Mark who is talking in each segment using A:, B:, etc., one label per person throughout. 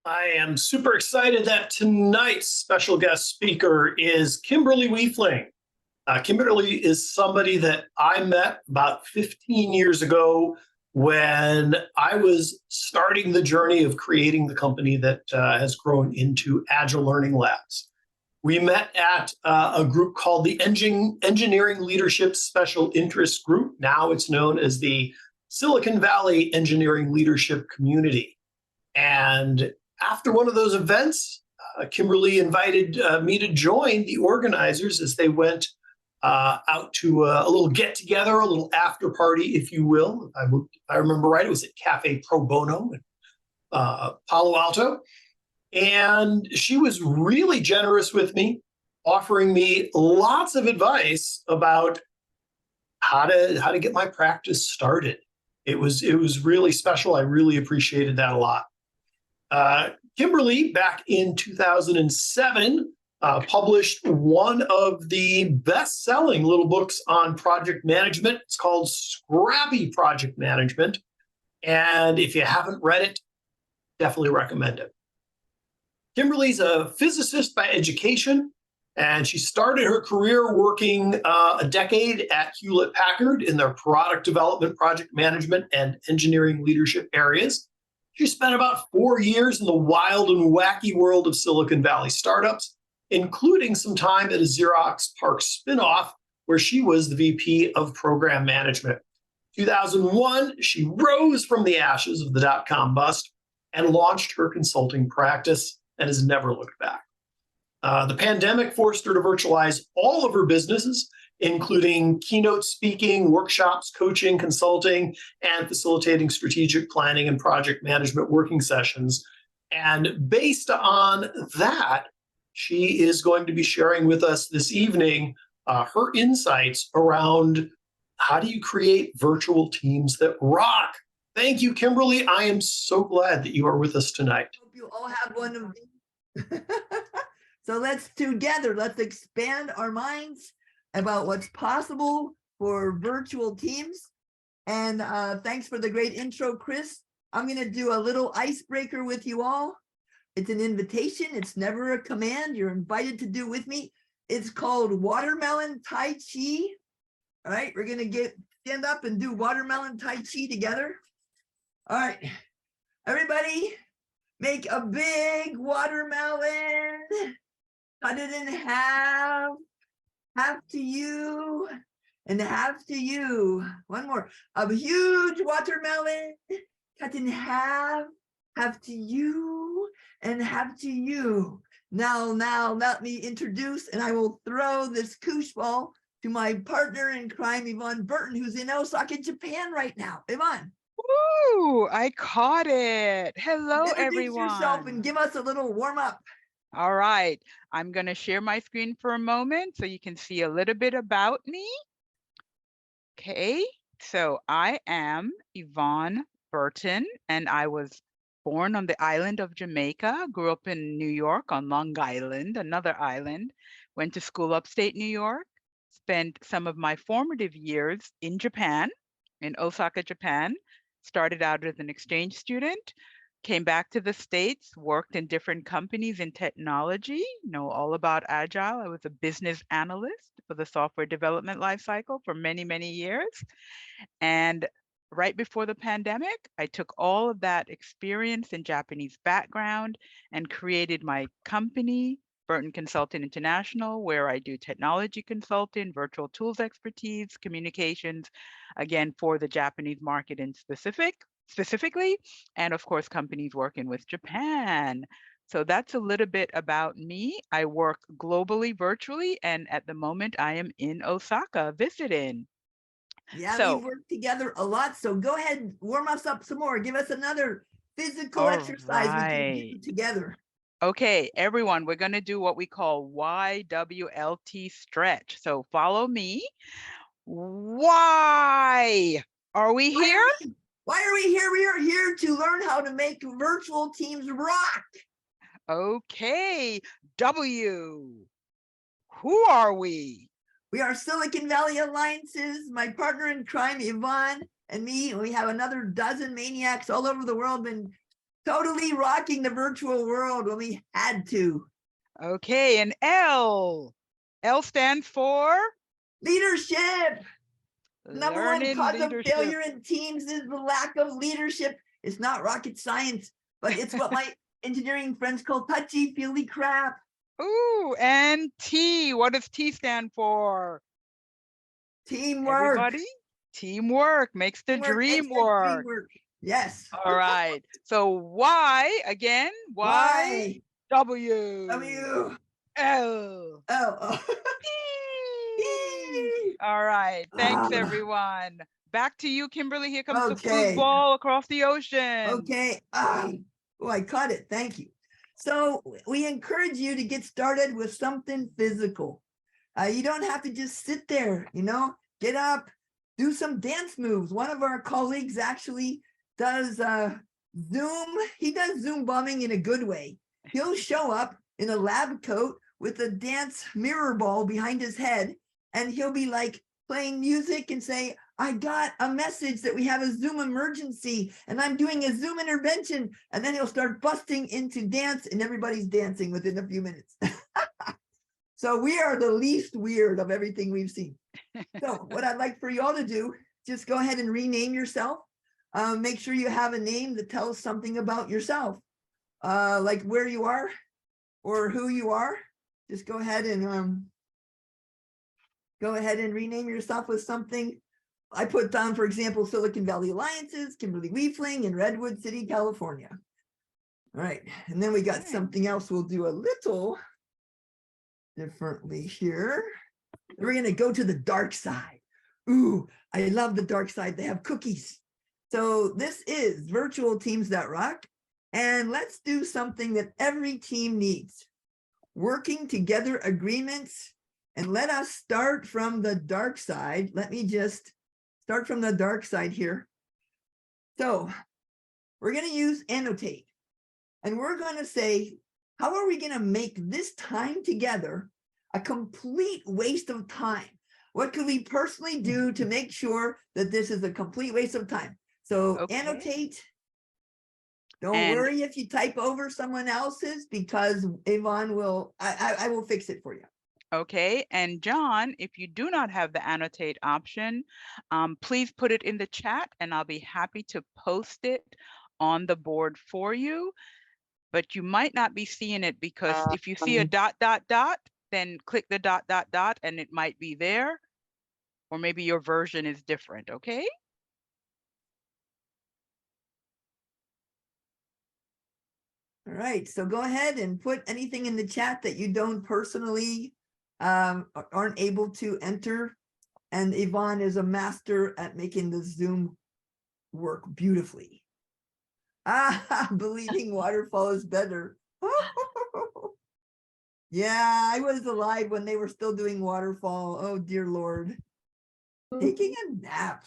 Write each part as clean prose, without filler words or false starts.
A: I am super excited that tonight's special guest speaker is Kimberly Wiefling. Kimberly is somebody that I met about 15 years ago when I was starting the journey of creating the company that has grown into Agile Learning Labs. We met at a group called the Engineering Leadership Special Interest Group. Now it's known as the Silicon Valley Engineering Leadership Community. And after one of those events, Kimberly invited me to join the organizers as they went out to a little get together, a little after party, if you will. If I remember right, it was at Cafe Pro Bono in Palo Alto. And she was really generous with me, offering me lots of advice about how to get my practice started. It was really special. I really appreciated that a lot. Kimberly, back in 2007, published one of the best-selling little books on project management. It's called Scrappy Project Management. And if you haven't read it, definitely recommend it. Kimberly's a physicist by education, and she started her career working a decade at Hewlett-Packard in their product development, project management, and engineering leadership areas. She spent about 4 years in the wild and wacky world of Silicon Valley startups, including some time at a Xerox Parc spinoff, where she was the VP of Program Management. 2001, she rose from the ashes of the dot-com bust and launched her consulting practice and has never looked back. The pandemic forced her to virtualize all of her businesses, including keynote speaking, workshops, coaching, consulting, and facilitating strategic planning and project management working sessions. And based on that, she is going to be sharing with us this evening her insights around how do you create virtual teams that rock. Thank you, Kimberly. I am so glad that you are with us tonight.
B: Hope you all have one of these. So let's expand our minds about what's possible for virtual teams. And thanks for the great intro, Chris. I'm going to do a little icebreaker with you all. It's an invitation. It's never a command. You're invited to do with me. It's called watermelon Tai Chi. All right, we're going to stand up and do watermelon Tai Chi together. All right, everybody make a big watermelon. Cut it in half to you, and half to you. One more. A huge watermelon, cut in half to you, and half to you. Now, let me introduce, and I will throw this koosh ball to my partner in crime, Yvonne Burton, who's in Osaka, Japan right now. Yvonne.
C: Ooh, I caught it. Hello, everyone.
B: Introduce yourself and give us a little warm up.
C: All right, I'm going to share my screen for a moment so you can see a little bit about me. Okay, so I am Yvonne Burton, and I was born on the island of Jamaica, grew up in New York on Long Island, another island, went to school upstate New York, spent some of my formative years in Japan, in Osaka, Japan, started out as an exchange student, came back to the States, worked in different companies in technology, know all about Agile. I was a business analyst for the software development lifecycle for many, many years. And right before the pandemic, I took all of that experience and Japanese background and created my company, Burton Consulting International, where I do technology consulting, virtual tools expertise, communications, again, for the Japanese market in specifically, and of course, companies working with Japan. So that's a little bit about me. I work globally, virtually, and at the moment I am in Osaka visiting.
B: Yeah, we work together a lot. So go ahead, warm us up some more. Give us another physical exercise we can do together.
C: Okay, everyone, we're going to do what we call YWLT stretch. So follow me. Why are we here?
B: Why are we here? We are here to learn how to make virtual teams rock.
C: Okay, W. Who are we?
B: We are Silicon Valley Alliances. My partner in crime, Yvonne, and me. We have another dozen maniacs all over the world been Totally rocking the virtual world when we had to.
C: Okay, and L. L stands for
B: Leadership. Number one
C: learning
B: cause of
C: leadership.
B: failure in teams is the lack of leadership. It's not rocket science, but it's what my engineering friends call touchy-feely crap.
C: Ooh, and T. What does T stand for?
B: Teamwork.
C: Everybody? Teamwork makes the
B: Teamwork
C: dream
B: makes the dream
C: work.
B: work. Yes.
C: All right. So Y again. Y.
B: Why?
C: W.
B: W.
C: L.
B: Oh.
C: T. All right. Thanks, everyone. Back to you, Kimberly. Here comes the
B: Okay.
C: foosball across the ocean.
B: Okay. Oh, I caught it. Thank you. So we encourage you to get started with something physical. You don't have to just sit there, get up, do some dance moves. One of our colleagues actually does Zoom. He does Zoom bombing in a good way. He'll show up in a lab coat with a dance mirror ball behind his head, and he'll be like playing music and say, I got a message that we have a Zoom emergency and I'm doing a Zoom intervention. And then he'll start busting into dance and everybody's dancing within a few minutes. So we are the least weird of everything we've seen. So what I'd like for you all to do, just go ahead and rename yourself. Make sure you have a name that tells something about yourself, like where you are or who you are. Just go ahead and rename yourself with something. I put down, for example, Silicon Valley Alliances, Kimberly Wiefling in Redwood City, California. All right, and then we got something else we'll do a little differently here. We're gonna go to the dark side. Ooh, I love the dark side. They have cookies. So this is Virtual Teams That Rock. And let's do something that every team needs. Working together agreements. And let us start from the dark side. Let me just start from the dark side here. So we're going to use annotate. And we're going to say, how are we going to make this time together a complete waste of time? What could we personally do to make sure that this is a complete waste of time? So annotate. Don't worry if you type over someone else's, because Yvonne will, I will fix it for you.
C: Okay, and John, if you do not have the annotate option, please put it in the chat and I'll be happy to post it on the board for you. But you might not be seeing it because if you see a ... then click the ... and it might be there. Or maybe your version is different, okay?
B: All right, so go ahead and put anything in the chat that you don't personally aren't able to enter. And Yvonne is a master at making the Zoom work beautifully. Believing waterfall is better. Yeah, I was alive when they were still doing waterfall. Oh, dear Lord. Taking a nap.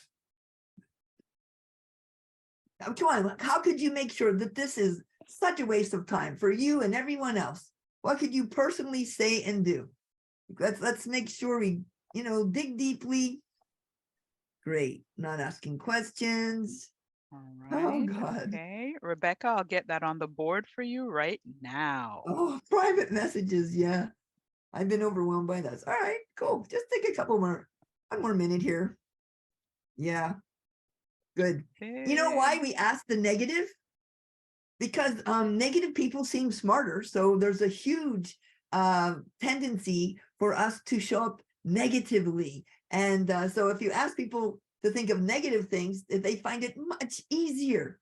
B: Come on, how could you make sure that this is such a waste of time for you and everyone else? What could you personally say and do? Let's make sure we, dig deeply. Great, not asking questions.
C: All
B: Oh,
C: right.
B: God.
C: Okay, Rebecca, I'll get that on the board for you right now.
B: Oh, private messages. Yeah, I've been overwhelmed by this. All right, cool. Just take a couple more, one more minute here. Yeah, good.
C: Okay.
B: You know why we asked the negative? Because negative people seem smarter. So there's a huge tendency for us to show up negatively. And so if you ask people to think of negative things, they find it much easier.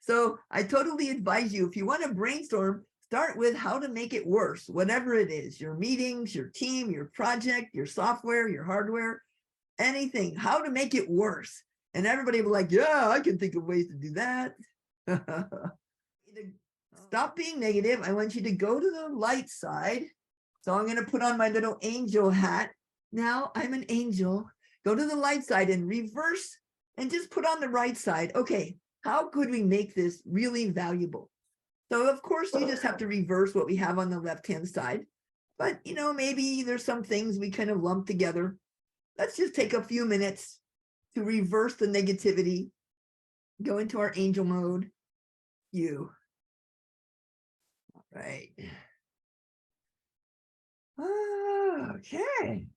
B: So I totally advise you, if you want to brainstorm, start with how to make it worse, whatever it is, your meetings, your team, your project, your software, your hardware, anything, how to make it worse. And everybody will be like, yeah, I can think of ways to do that. Stop being negative. I want you to go to the light side. So I'm going to put on my little angel hat. Now I'm an angel. Go to the light side and reverse and just put on the right side. Okay, how could we make this really valuable? So of course you just have to reverse what we have on the left-hand side. But maybe there's some things we kind of lump together. Let's just take a few minutes to reverse the negativity. Go into our angel mode. You. Right. Okay.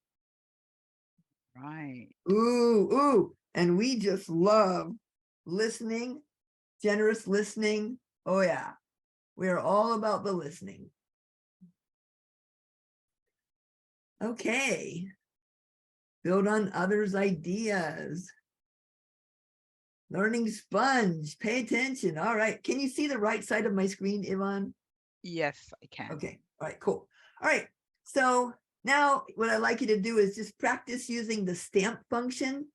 C: Right.
B: Ooh. And we just love listening, generous listening. Oh, yeah. We are all about the listening. Okay. Build on others' ideas. Learning sponge. Pay attention. All right. Can you see the right side of my screen, Yvonne?
C: Yes, I can.
B: Okay. All right, cool. All right. So now what I'd like you to do is just practice using the stamp function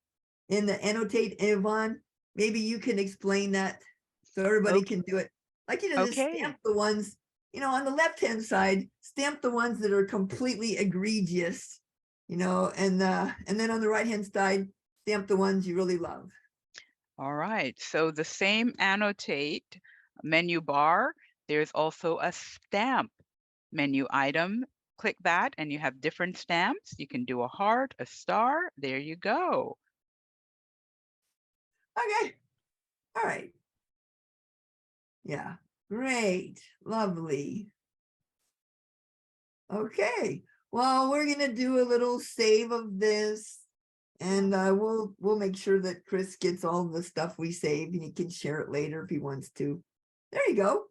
B: in the annotate. Yvonne, maybe you can explain that so everybody
C: Okay.
B: can do it. Like, you know, just
C: Okay.
B: stamp the ones, you know, on the left-hand side, stamp the ones that are completely egregious, you know, and then on the right-hand side, stamp the ones you really love.
C: All right. So the same annotate menu bar, there's also a stamp menu item. Click that and you have different stamps. You can do a heart, a star. There you go.
B: Okay. All right. Yeah. Great. Lovely. Okay. Well, we're gonna do a little save of this, and we'll make sure that Chris gets all the stuff we saved, and he can share it later if he wants to. There you go.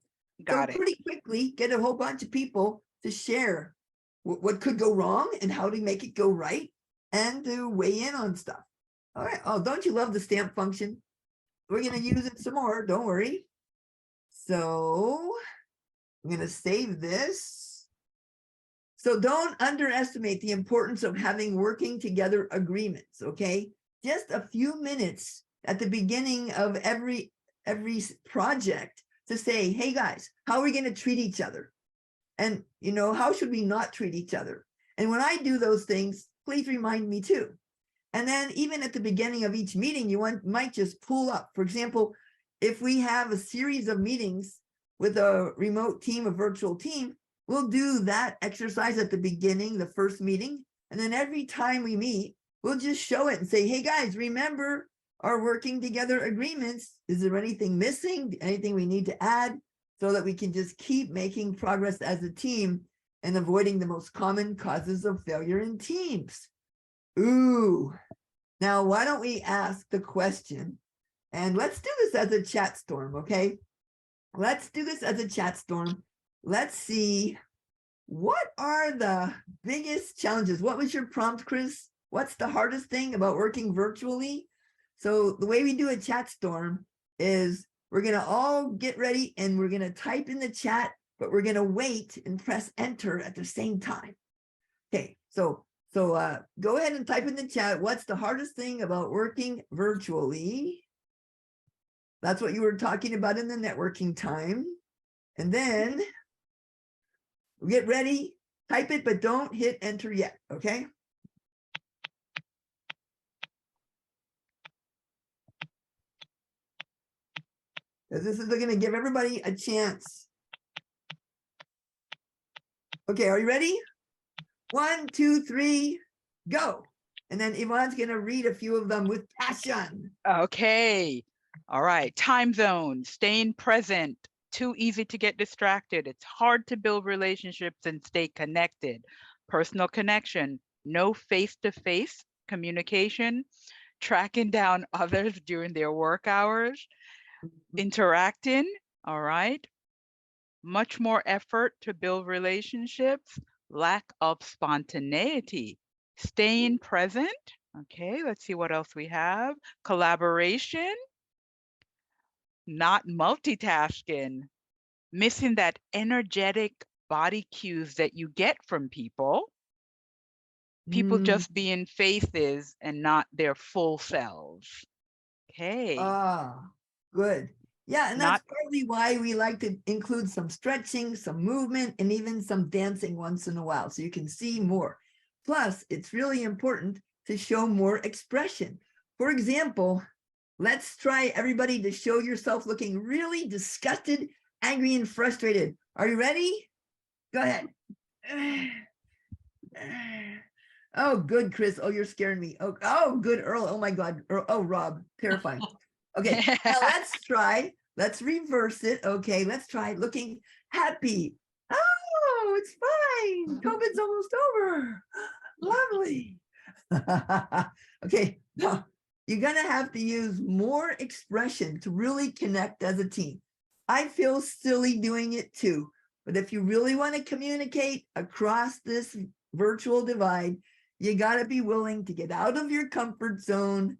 C: Got
B: So
C: it.
B: pretty quickly, get a whole bunch of people to share what could go wrong and how to make it go right, and to weigh in on stuff. All right. Oh, don't you love the stamp function? We're gonna use it some more. Don't worry. So I'm gonna save this. So don't underestimate the importance of having working together agreements, okay? Just a few minutes at the beginning of every project to say, hey guys, how are we going to treat each other? And, you know, how should we not treat each other? And when I do those things, please remind me too. And then even at the beginning of each meeting, you might just pull up. For example, if we have a series of meetings with a remote team, a virtual team, we'll do that exercise at the beginning, the first meeting. And then every time we meet, we'll just show it and say, hey guys, remember our working together agreements. Is there anything missing? Anything we need to add? So that we can just keep making progress as a team and avoiding the most common causes of failure in teams. Ooh, now why don't we ask the question? And let's do this as a chat storm, okay? Let's do this as a chat storm. Let's see, what are the biggest challenges? What was your prompt, Chris? What's the hardest thing about working virtually? So the way we do a chat storm is we're going to all get ready and we're going to type in the chat, but we're going to wait and press enter at the same time. Okay, so go ahead and type in the chat. What's the hardest thing about working virtually? That's what you were talking about in the networking time. And then get ready, type it, but don't hit enter yet, okay? Because this is going to give everybody a chance. Okay, are you ready? 1, 2, 3, go. And then Yvonne's going to read a few of them with passion.
C: Okay. All right. Time zone, staying present. Too easy to get distracted. It's hard to build relationships and stay connected. Personal connection, no face-to-face communication, tracking down others during their work hours, interacting, all right. Much more effort to build relationships, lack of spontaneity, staying present. Okay, let's see what else we have. Collaboration, not multitasking, missing that energetic body cues that you get from people. People just being faces and not their full selves. Okay.
B: Good. Yeah, and
C: Not
B: that's partly why we like to include some stretching, some movement, and even some dancing once in a while, so you can see more. Plus, it's really important to show more expression. For example, let's try everybody to show yourself looking really disgusted, angry, and frustrated. Are you ready? Go ahead. Oh, good, Chris. Oh, you're scaring me. Oh, good, Earl. Oh my God. Earl. Oh, Rob, terrifying. Okay, now let's try. Let's reverse it. Okay, let's try looking happy, oh, it's fine. COVID's almost over. Lovely. Okay, now you're going to have to use more expression to really connect as a team. I feel silly doing it too, but if you really want to communicate across this virtual divide, you got to be willing to get out of your comfort zone,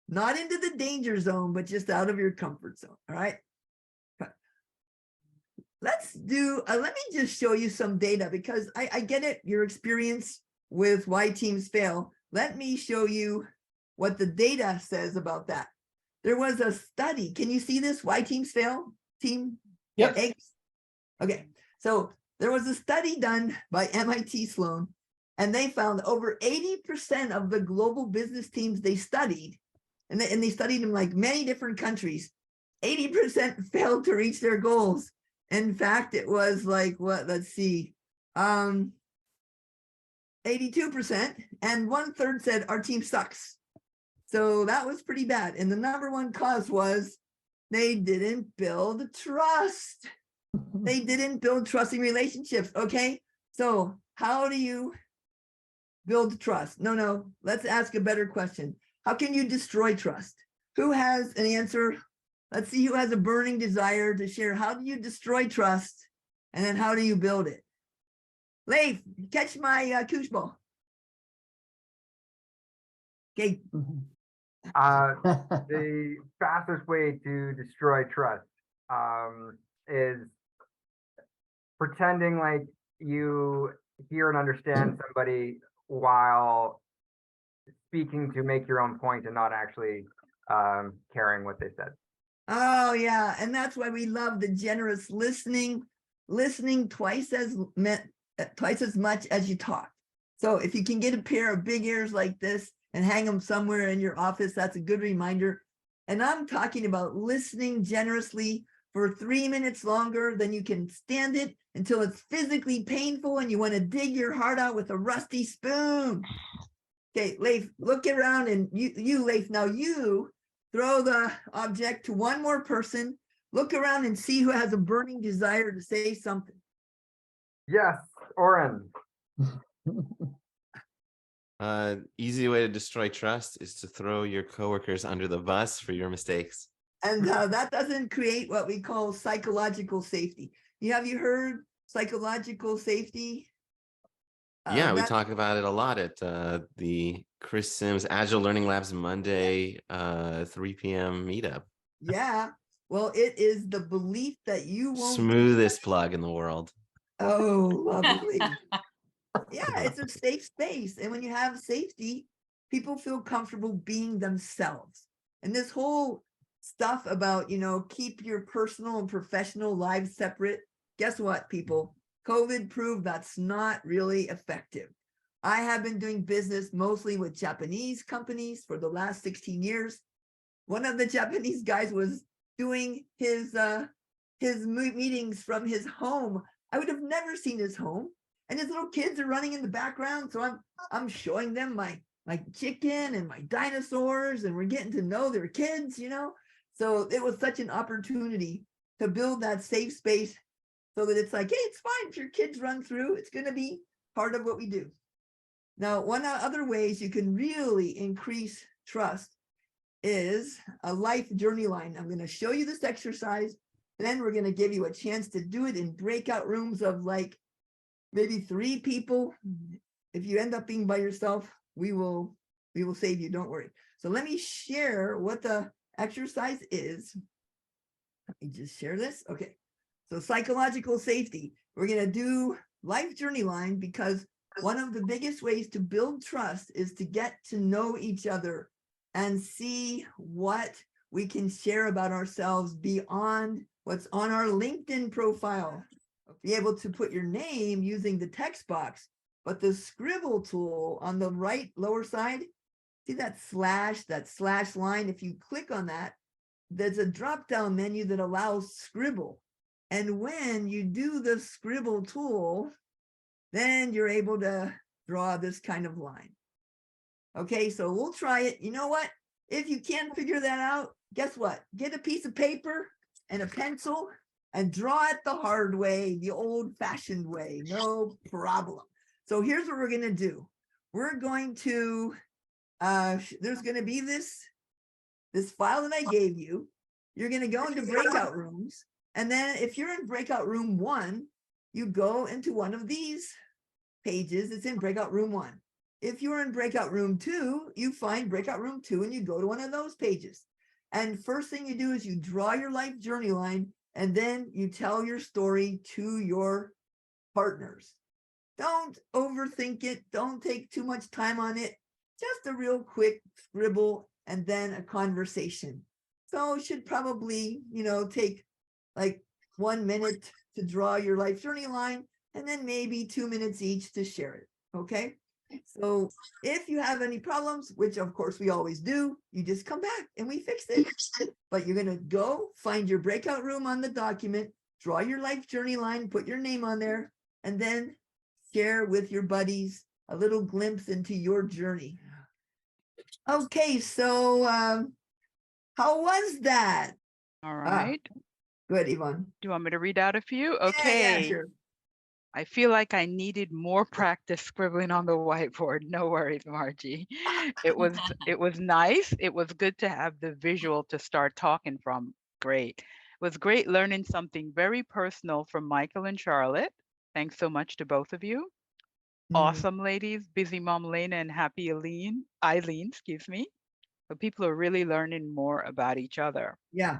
B: not into the danger zone, but just out of your comfort zone. All right. Let's do, let me just show you some data because I get it, your experience with why teams fail. Let me show you what the data says about that. There was a study. Can you see this? Why teams fail? Team?
A: Yep.
B: Eggs? Okay. So there was a study done by MIT Sloan, and they found over 80% of the global business teams they studied, and they studied in like many different countries, 80% failed to reach their goals. In fact, it was like, what, let's see, 82%, and 1/3 said our team sucks. So that was pretty bad. And the number one cause was they didn't build trust. They didn't build trusting relationships. Okay. So how do you build trust? No, let's ask a better question. How can you destroy trust? Who has an answer? Let's see who has a burning desire to share. How do you destroy trust? And then how do you build it? Leif, catch my koosh ball. Okay.
D: The fastest way to destroy trust is pretending like you hear and understand somebody while speaking to make your own point and not actually caring what they said.
B: Oh yeah, and that's why we love the generous listening twice as much as you talk. So if you can get a pair of big ears like this and hang them somewhere in your office, that's a good reminder. And I'm talking about listening generously for 3 minutes longer than you can stand it until it's physically painful and you want to dig your heart out with a rusty spoon. Okay, Leif, look around, and you Leif, now you throw the object to one more person, look around and see who has a burning desire to say something.
D: Yes, Oren.
E: Easy way to destroy trust is to throw your coworkers under the bus for your mistakes.
B: And that doesn't create what we call psychological safety. Have you heard psychological safety?
E: Yeah, we talk about it a lot at the Chris Sims Agile Learning Labs Monday 3 p.m. meetup.
B: Yeah, well, it is the belief that you won't.
E: Smoothest plug in the world.
B: Oh, lovely. Yeah, it's a safe space. And when you have safety, people feel comfortable being themselves. And this whole stuff about, keep your personal and professional lives separate. Guess what, people? COVID proved that's not really effective. I have been doing business mostly with Japanese companies for the last 16 years. One of the Japanese guys was doing his meetings from his home. I would have never seen his home. And his little kids are running in the background. So I'm showing them my chicken and my dinosaurs, and we're getting to know their kids, So it was such an opportunity to build that safe space so that it's like, hey, it's fine if your kids run through, it's going to be part of what we do. Now, one of the other ways you can really increase trust is a life journey line. I'm going to show you this exercise, and then we're going to give you a chance to do it in breakout rooms of like maybe 3 people. If you end up being by yourself, we will save you, don't worry. So let me share what the exercise is. Let me just share this. Okay. So psychological safety, we're going to do life journey line because one of the biggest ways to build trust is to get to know each other and see what we can share about ourselves beyond what's on our LinkedIn profile. Be able to put your name using the text box, but the scribble tool on the right lower side, see that slash line? If you click on that, there's a drop-down menu that allows scribble. And when you do the scribble tool, then you're able to draw this kind of line. Okay, so we'll try it. You know what? If you can't figure that out, guess what? Get a piece of paper and a pencil and draw it the hard way, the old-fashioned way, no problem. So here's what we're going to do. We're going to, there's going to be this file that I gave you. You're going to go into breakout rooms. And then if you're in breakout room 1, you go into one of these pages. It's in breakout room 1. If you're in breakout room 2, you find breakout room 2 and you go to one of those pages. And first thing you do is you draw your life journey line, and then you tell your story to your partners. Don't overthink it. Don't take too much time on it. Just a real quick scribble and then a conversation. So it should probably, take like 1 minute to draw your life journey line, and then maybe 2 minutes each to share it. Okay. So if you have any problems, which of course we always do, you just come back and we fix it. But you're going to go find your breakout room on the document, draw your life journey line, put your name on there, and then share with your buddies a little glimpse into your journey. Okay, so how was that?
C: All right.
B: Good, Yvonne.
C: Do you want me to read out a few?
B: Yeah,
C: Okay.
B: yeah, sure.
C: I feel like I needed more practice scribbling on the whiteboard. No worries, Margie. It was nice. It was good to have the visual to start talking from. Great. It was great learning something very personal from Michael and Charlotte. Thanks so much to both of you. Awesome ladies, busy mom Lena and happy Eileen, excuse me. So people are really learning more about each other.
B: Yeah.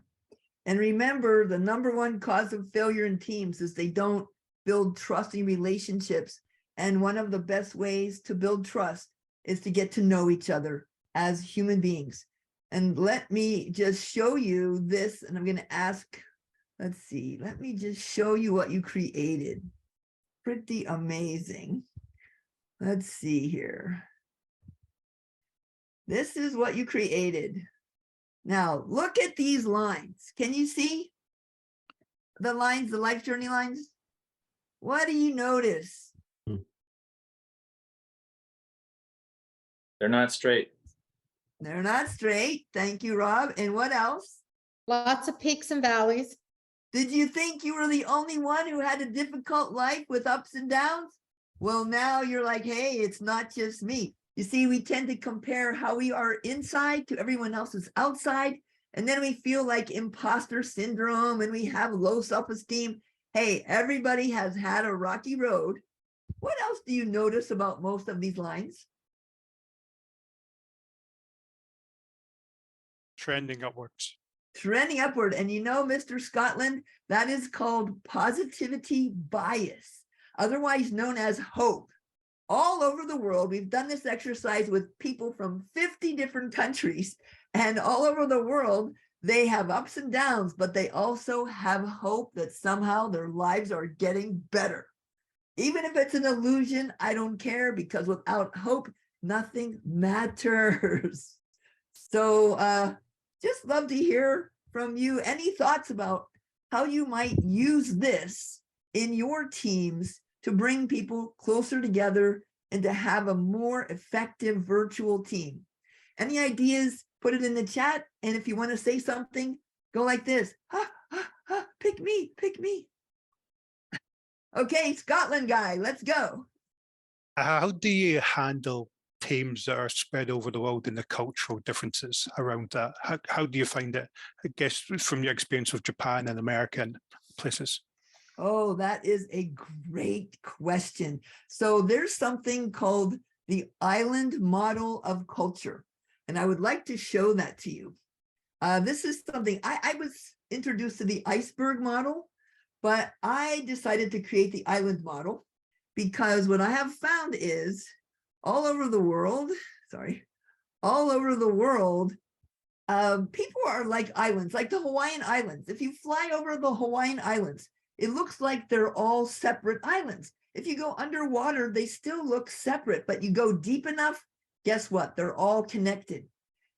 B: And remember, the #1 cause of failure in teams is they don't build trusting relationships. And one of the best ways to build trust is to get to know each other as human beings. And let me just show you this. And I'm going to ask, let's see, let me just show you what you created. Pretty amazing. Let's see here. This is what you created. Now, look at these lines. Can you see the lines, the life journey lines? What do you notice?
F: They're not straight.
B: They're not straight. Thank you, Rob. And what else?
G: Lots of peaks and valleys.
B: Did you think you were the only one who had a difficult life with ups and downs? Well, now you're like, hey, it's not just me. You see, we tend to compare how we are inside to everyone else's outside. And then we feel like imposter syndrome and we have low self-esteem. Hey, everybody has had a rocky road. What else do you notice about most of these lines?
H: Trending upwards.
B: Trending upward. And Mr. Scotland, that is called positivity bias, otherwise known as hope. All over the world, we've done this exercise with people from 50 different countries, and all over the world, they have ups and downs, but they also have hope that somehow their lives are getting better. Even if it's an illusion, I don't care, because without hope, nothing matters. So just love to hear from you. Any thoughts about how you might use this in your teams to bring people closer together and to have a more effective virtual team? Any ideas? Put it in the chat. And if you want to say something, go like this. Pick me, pick me. Okay, Scotland guy, let's go.
H: How do you handle teams that are spread over the world and the cultural differences around that? How do you find it? I guess from your experience with Japan and American places.
B: Oh, that is a great question. So there's something called the island model of culture. And I would like to show that to you. This is something I was introduced to the iceberg model, but I decided to create the island model because what I have found is all over the world, people are like islands, like the Hawaiian Islands. If you fly over the Hawaiian Islands, it looks like they're all separate islands. If you go underwater, they still look separate, but you go deep enough, guess what? They're all connected.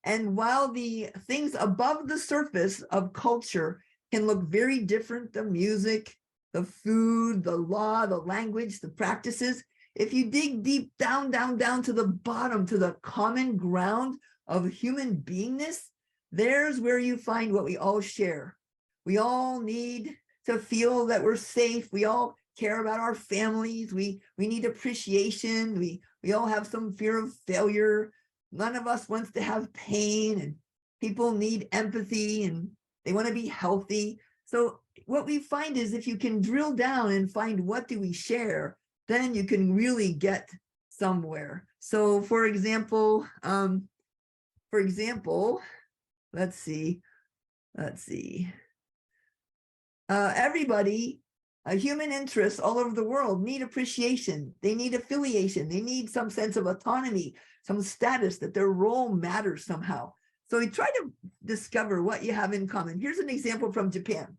B: And while the things above the surface of culture can look very different, the music, the food, the law, the language, the practices, if you dig deep down to the bottom, to the common ground of human beingness, there's where you find what we all share. We all need to feel that we're safe. We all care about our families. We need appreciation. We all have some fear of failure. None of us wants to have pain, and people need empathy and they want to be healthy. So what we find is if you can drill down and find what do we share, then you can really get somewhere. So for example, let's see. Everybody, human interests all over the world need appreciation. They need affiliation. They need some sense of autonomy, some status, that their role matters somehow. So we try to discover what you have in common. Here's an example from Japan.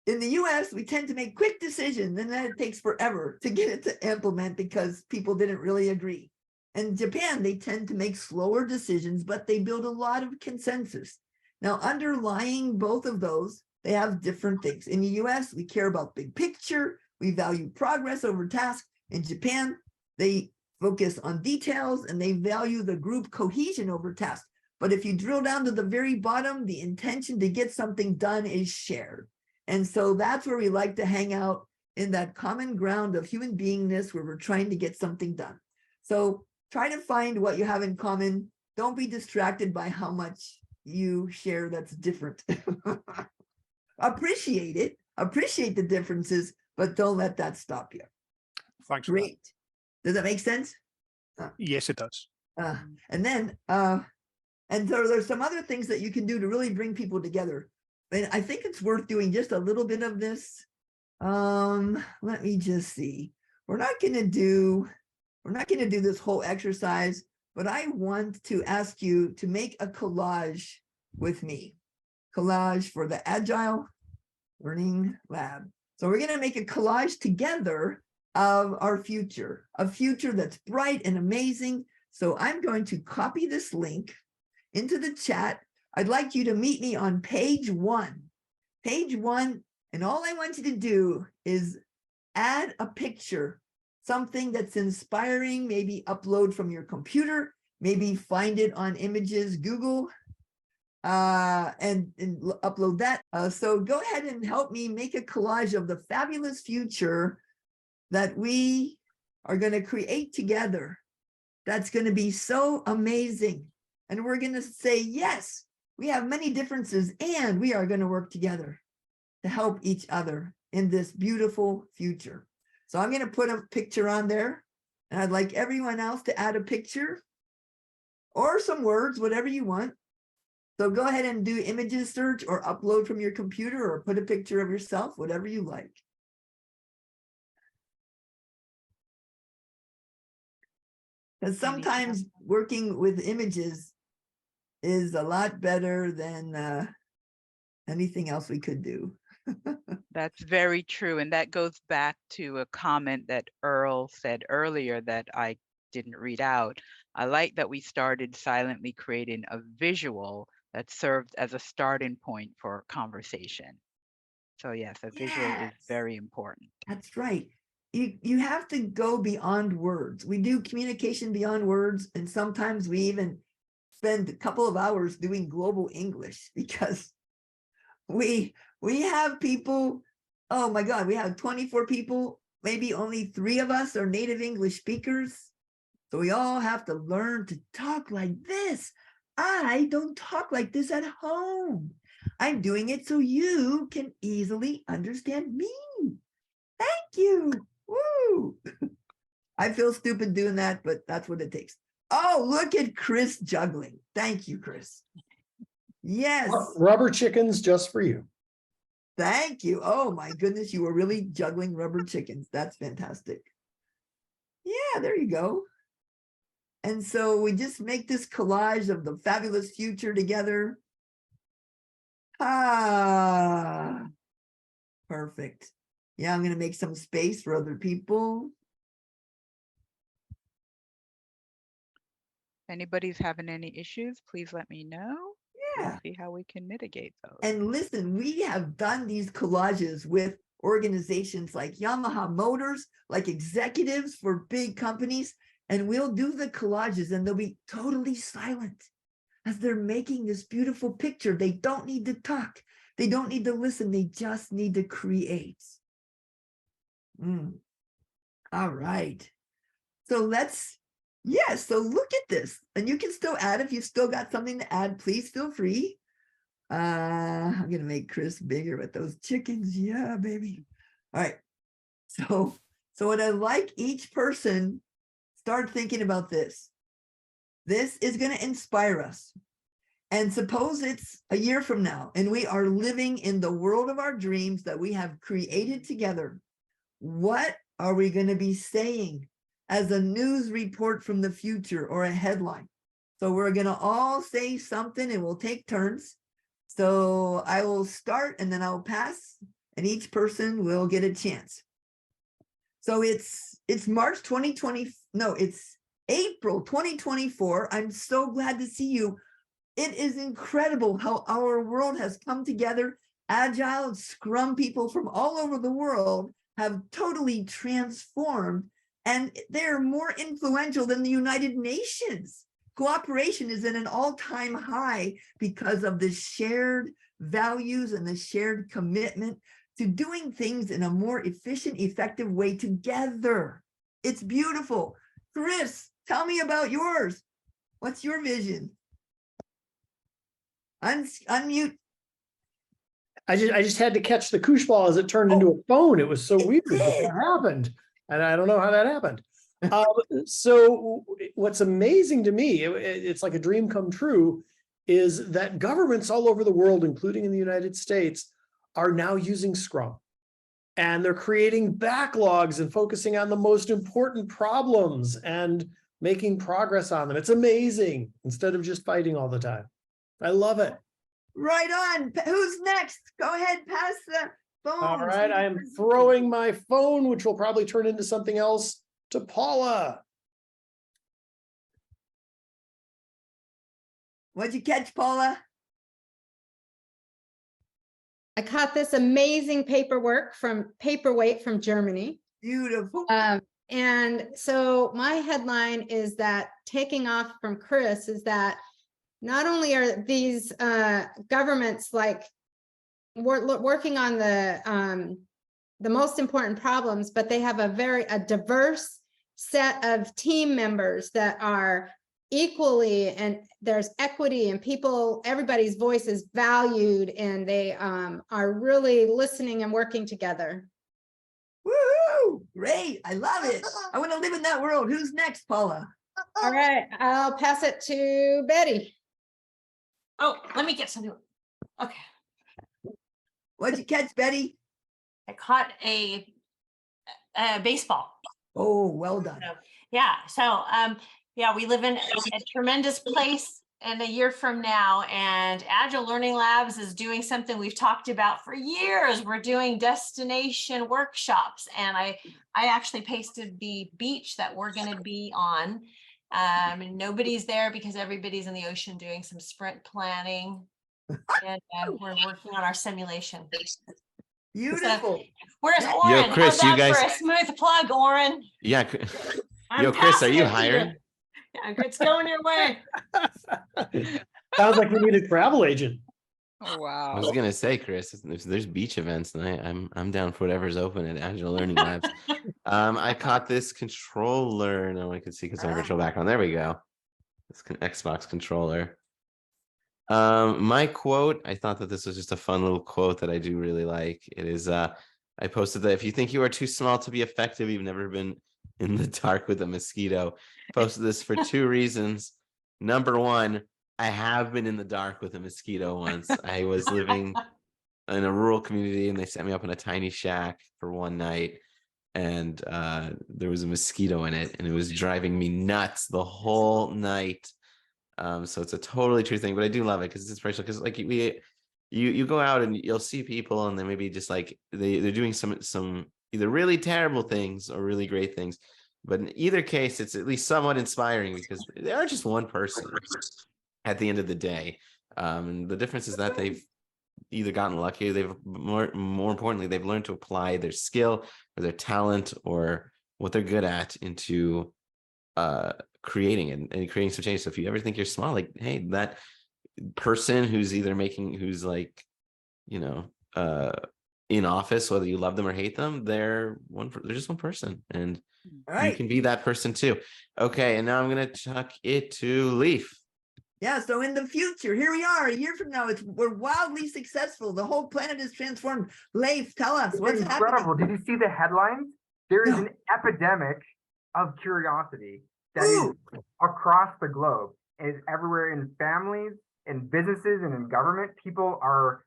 B: In the US, we tend to make quick decisions, and then it takes forever to get it to implement because people didn't really agree. In Japan, they tend to make slower decisions, but they build a lot of consensus. Now, underlying both of those, they have different things. In the US, we care about big picture. We value progress over task. In Japan, they focus on details and they value the group cohesion over task. But if you drill down to the very bottom, the intention to get something done is shared. And so that's where we like to hang out, in that common ground of human beingness where we're trying to get something done. So try to find what you have in common. Don't be distracted by how much you share that's different. Appreciate it, appreciate the differences, but don't let that stop you.
H: Thanks. For that.
B: Great. Does that make sense?
H: Yes, it does.
B: And then, and so there's some other things that you can do to really bring people together. And I think it's worth doing just a little bit of this. Let me just see. We're not going to do this whole exercise, but I want to ask you to make a collage with me. Collage for the Agile Learning Lab. So we're going to make a collage together of our future, a future that's bright and amazing. So I'm going to copy this link into the chat. I'd like you to meet me on page 1. Page 1, and all I want you to do is add a picture, something that's inspiring, maybe upload from your computer, maybe find it on Images, Google, and upload that. So go ahead and help me make a collage of the fabulous future that we are going to create together. That's going to be so amazing. And we're going to say, yes, we have many differences, and we are going to work together to help each other in this beautiful future. So I'm going to put a picture on there, and I'd like everyone else to add a picture or some words, whatever you want. So go ahead and do images search or upload from your computer or put a picture of yourself, whatever you like. Because sometimes working with images is a lot better than anything else we could do.
C: That's very true. And that goes back to a comment that Earl said earlier that I didn't read out. I like that we started silently creating a visual that served as a starting point for conversation. So yes, a visual is very important.
B: That's right. You have to go beyond words. We do communication beyond words, and sometimes we even spend a couple of hours doing global English because we have people, oh my God, we have 24 people, maybe only 3 of us are native English speakers. So we all have to learn to talk like this. I don't talk like this at home. I'm doing it so you can easily understand me. Thank you. Woo! I feel stupid doing that, but that's what it takes. Oh, look at Chris juggling. Thank you, Chris. Yes.
A: Rubber chickens just for you.
B: Thank you. Oh my goodness, you were really juggling rubber chickens. That's fantastic. Yeah, there you go. And so we just make this collage of the fabulous future together. Perfect. Yeah, I'm going to make some space for other people.
C: If anybody's having any issues, please let me know.
B: Yeah.
C: We'll see how we can mitigate those.
B: And listen, we have done these collages with organizations like Yamaha Motors, like executives for big companies, and we'll do the collages and they'll be totally silent as they're making this beautiful picture. They don't need to talk. They don't need to listen. They just need to create. All right. So so look at this. And you can still add, if you've still got something to add, please feel free. I'm going to make Chris bigger with those chickens. Yeah, baby. All right. So what I like each person, start thinking about this. This is going to inspire us. And suppose it's a year from now and we are living in the world of our dreams that we have created together. What are we going to be saying as a news report from the future or a headline? So we're going to all say something and we'll take turns. So I will start and then I'll pass and each person will get a chance. So it's March 2020. No, it's April 2024. I'm so glad to see you. It is incredible how our world has come together. Agile Scrum people from all over the world have totally transformed, and they're more influential than the United Nations. Cooperation is at an all-time high because of the shared values and the shared commitment to doing things in a more efficient, effective way together. It's beautiful. Chris, tell me about yours. What's your vision? Unmute.
A: I just had to catch the koosh ball as it turned into a phone. It was so weird that happened. And I don't know how that happened. So what's amazing to me, it's like a dream come true, is that governments all over the world, including in the United States, are now using Scrum. And they're creating backlogs and focusing on the most important problems and making progress on them. It's amazing, instead of just fighting all the time. I love it.
B: Right on. Who's next? Go ahead, pass the phone.
A: All right, I am throwing my phone, which will probably turn into something else, to Paula.
B: What'd you catch, Paula?
G: I caught this amazing paperweight from Germany.
B: Beautiful.
G: And so my headline is that, taking off from Chris, is that not only are these governments like working on the most important problems, but they have a diverse set of team members that are equally, and there's equity, and everybody's voice is valued, and they are really listening and working together.
B: Woo! Great. I love it. I want to live in that world. Who's next, Paula?
G: All right, I'll pass it to Betty.
I: Oh, let me get something. Okay.
B: What'd you catch, Betty?
I: I caught a baseball.
B: Oh, well done.
I: Yeah. So, yeah, we live in a tremendous place and a year from now, and Agile Learning Labs is doing something we've talked about for years. We're doing destination workshops, and I actually pasted the beach that we're going to be on. And nobody's there because everybody's in the ocean doing some sprint planning, and we're working on our simulation.
B: Beautiful.
I: So, where's Oren?
E: Yo, Chris,
I: How's
E: you
I: that
E: guys.
I: for a smooth plug, Oren?
E: Yeah.
I: I'm
E: Yo, Chris, are
I: passing
E: you
I: it to
E: hiring?
I: Yeah, it's going your way.
A: Sounds like we need a travel agent.
C: Oh,
E: I
C: wow.
E: was gonna say, Chris, if there's beach events tonight, I'm down for whatever's open at Agile Learning Labs. I caught this controller. No one can see because my virtual background. There we go. This Xbox controller. My quote, I thought that this was just a fun little quote that I do really like. It is, I posted that if you think you are too small to be effective, you've never been in the dark with a mosquito. Posted this for two reasons. Number one, I have been in the dark with a mosquito once. I was living in a rural community and they set me up in a tiny shack for one night, and there was a mosquito in it and it was driving me nuts the whole night. So it's a totally true thing, but I do love it because it's inspirational. Because like you go out and you'll see people and they maybe just like they're doing some either really terrible things or really great things, but in either case it's at least somewhat inspiring because they are just one person at the end of the day. And the difference is that they've either gotten lucky, they've more importantly they've learned to apply their skill or their talent or what they're good at into creating and creating some change. So if you ever think you're small, like, hey, that person who's either who's like you know, in office, whether you love them or hate them, they're just one person, and
B: All
E: you
B: right.
E: can be that person too. Okay, and now I'm gonna chuck it to Leaf.
B: Yeah, so in the future, here we are, a year from now, we're wildly successful. The whole planet is transformed. Leif, tell us
D: It's
B: what's
D: incredible.
B: happening.
D: Did you see the headlines? There is
B: No.
D: an epidemic of curiosity that
B: Ooh.
D: is across the globe. It's everywhere in families, in businesses, and in government. People are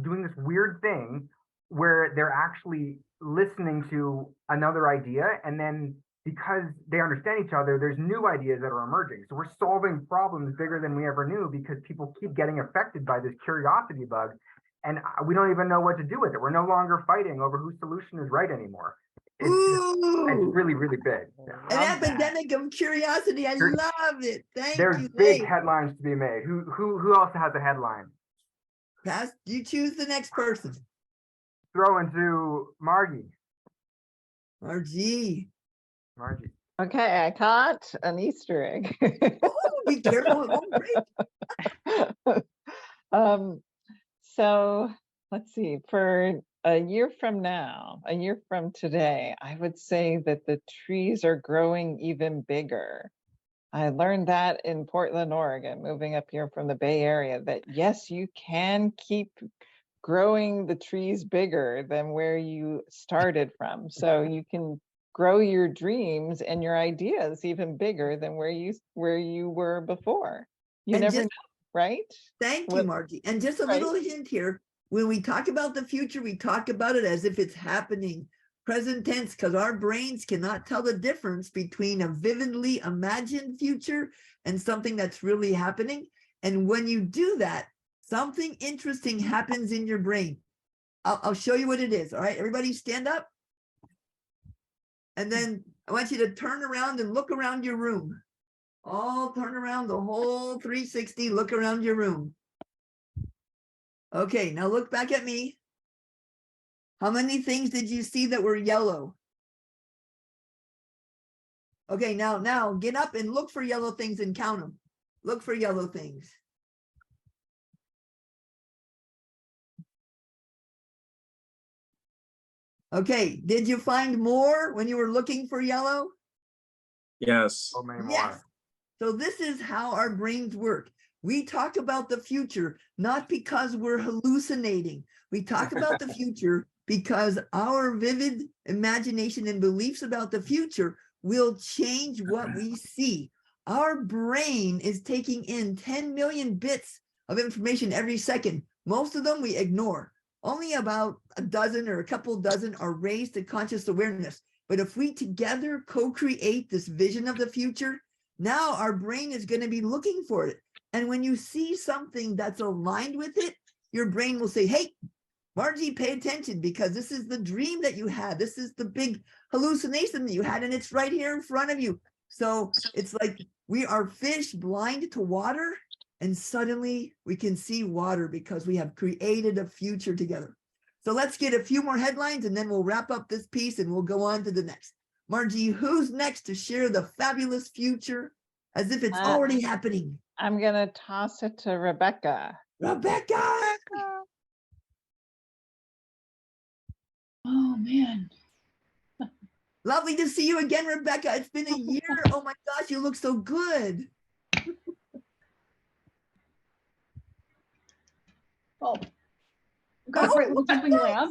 D: doing this weird thing where they're actually listening to another idea, and then because they understand each other, there's new ideas that are emerging. So we're solving problems bigger than we ever knew because people keep getting affected by this curiosity bug, and we don't even know what to do with it. We're no longer fighting over whose solution is right anymore. It's
B: Ooh,
D: really, really big.
B: an epidemic of curiosity. I
D: Here-
B: love it. Thank
D: There's
B: you,
D: big
B: Leif.
D: headlines to be made. Who else has a headline?
B: Pass, you choose the next person.
D: Throw into Margie.
B: RG.
D: Margie.
J: Okay, I caught an Easter egg.
B: Oh, be careful, it won't break.
J: So let's see, for a year from now, a year from today, I would say that the trees are growing even bigger. I learned that in Portland, Oregon, moving up here from the Bay Area, that yes, you can keep growing the trees bigger than where you started from. So you can grow your dreams and your ideas even bigger than where you were before. You
B: And
J: never
B: just-
J: know, right?
B: Thank you,
J: What-
B: Margie. And just a
J: Right.
B: little hint here, when we talk about the future, we talk about it as if it's happening. Present tense, because our brains cannot tell the difference between a vividly imagined future and something that's really happening. And when you do that, something interesting happens in your brain. I'll show you what it is. All right, everybody stand up. And then I want you to turn around and look around your room. All turn around the whole 360, look around your room. Okay, now look back at me. How many things did you see that were yellow? Okay, now get up and look for yellow things and count them. Look for yellow things. Okay, did you find more when you were looking for yellow?
F: Yes.
D: So many
B: Yes.
D: more.
B: So this is how our brains work. We talk about the future, not because we're hallucinating. We talk about the future because our vivid imagination and beliefs about the future will change what we see. Our brain is taking in 10 million bits of information every second. Most of them we ignore. Only about a dozen or a couple dozen are raised to conscious awareness. But if we together co-create this vision of the future, now our brain is going to be looking for it. And when you see something that's aligned with it, your brain will say, hey, Margie, pay attention, because this is the dream that you had. This is the big hallucination that you had, and it's right here in front of you. So it's like we are fish blind to water, and suddenly we can see water because we have created a future together. So let's get a few more headlines, and then we'll wrap up this piece and we'll go on to the next. Margie, who's next to share the fabulous future as if it's already happening?
J: I'm gonna toss it to Rebecca.
B: Rebecca!
K: Oh man.
B: Lovely to see you again, Rebecca. It's been a year. Oh my gosh, you look so good.
K: Oh, I've got a great little jumping lab.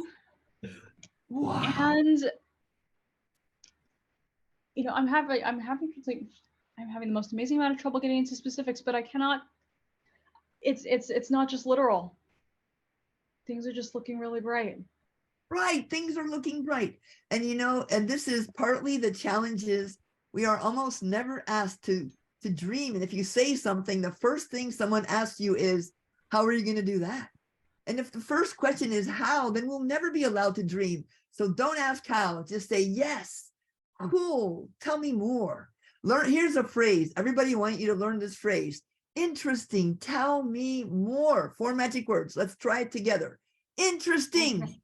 B: Wow.
K: And you know, I'm having the most amazing amount of trouble getting into specifics, but I cannot. It's not just literal. Things are just looking really bright.
B: Right, things are looking bright. And you know, and this is partly the challenge is we are almost never asked to dream. And if you say something, the first thing someone asks you is, how are you going to do that? And if the first question is how, then we'll never be allowed to dream. So don't ask how, just say yes. Cool, tell me more. Here's a phrase. Everybody want you to learn this phrase. Interesting, tell me more. 4 magic words. Let's try it together. Interesting.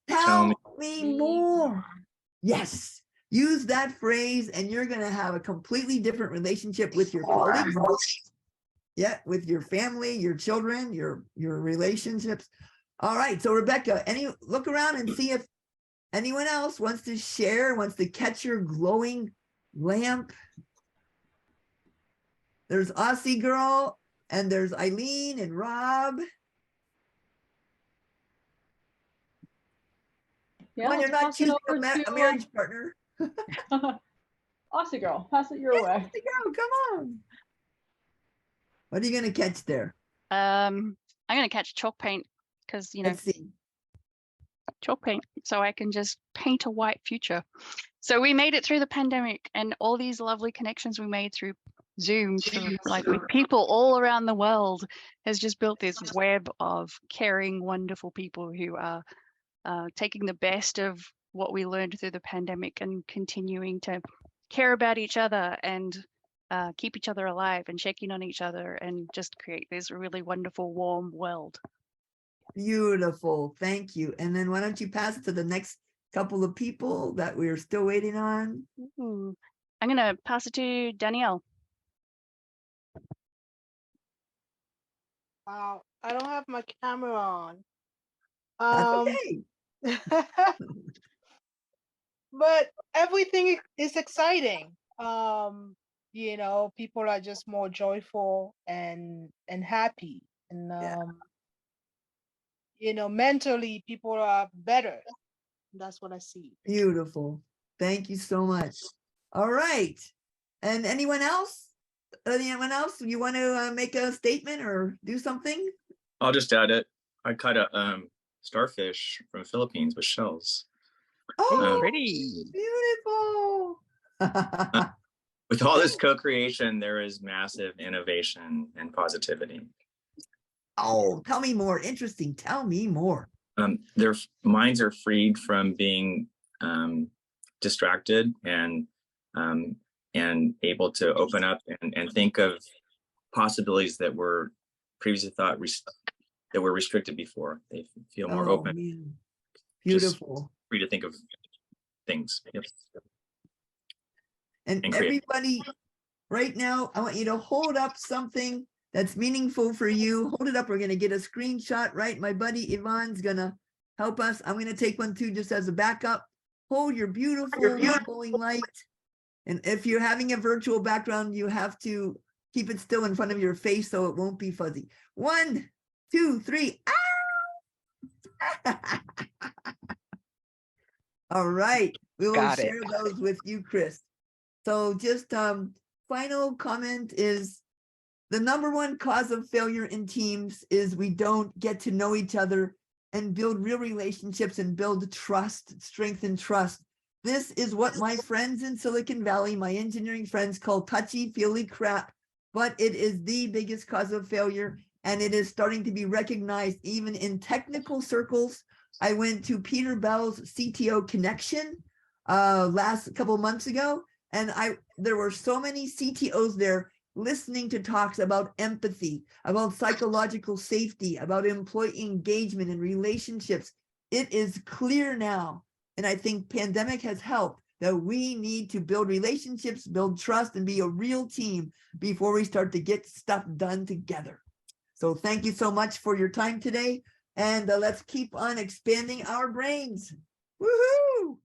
B: Tell me more. Yes, use that phrase and you're going to have a completely different relationship with your colleagues. Yeah, with your family, your children, your relationships. All right, so Rebecca, look around and see if anyone else wants to share, wants to catch your glowing lamp. There's Aussie Girl, and there's Eileen and Rob.
K: Yeah,
B: When you're
K: let's
B: not
K: pass it
B: choosing
K: over
B: a
K: to
B: marriage partner.
K: Aussie Girl. Pass it your way.
B: Aussie Girl, come on. What are you gonna catch there?
L: I'm gonna catch chalk paint because
B: Let's see.
L: chalk paint, so I can just paint a white future. So we made it through the pandemic, and all these lovely connections we made through Zoom, like with people all around the world, has just built this web of caring, wonderful people who are taking the best of what we learned through the pandemic and continuing to care about each other and keep each other alive and check in on each other and just create this really wonderful, warm world.
B: Beautiful, thank you. And then why don't you pass to the next couple of people that we're still waiting on?
L: Ooh. I'm gonna pass it to Danielle.
M: Wow, I don't have my camera on.
B: That's okay.
M: But everything is exciting. You know, people are just more joyful and happy. And you know, mentally people are better. That's what I see.
B: Beautiful. Thank you so much. All right. And anyone else? Anyone else? You want to make a statement or do something?
F: I'll just add it. I caught a starfish from the Philippines with shells.
B: Oh,
C: Pretty.
B: beautiful.
F: With all this co-creation, there is massive innovation and positivity.
B: Oh, tell me more. Interesting. Tell me more.
F: Their minds are freed from being distracted and able to open up and think of possibilities that were previously thought that were restricted before. They feel more open.
B: Man. Beautiful.
F: Free to think of things. Yep.
B: And everybody, right now, I want you to hold up something that's meaningful for you. Hold it up. We're going to get a screenshot, right? My buddy Yvonne's going to help us. I'm going to take one too, just as a backup. Hold your beautiful glowing light. And if you're having a virtual background, you have to keep it still in front of your face so it won't be fuzzy. 1, 2, 3. Ah! All right. We will share those with you, Chris. So just final comment is the #1 cause of failure in teams is we don't get to know each other and build real relationships and build trust, strengthen trust. This is what my friends in Silicon Valley, my engineering friends, call touchy-feely crap, but it is the biggest cause of failure, and it is starting to be recognized even in technical circles. I went to Peter Bell's CTO Connection last couple months ago, and there were so many CTOs there listening to talks about empathy, about psychological safety, about employee engagement and relationships. It is clear now, and I think pandemic has helped, that we need to build relationships, build trust, and be a real team before we start to get stuff done together. So thank you so much for your time today, and let's keep on expanding our brains. Woohoo!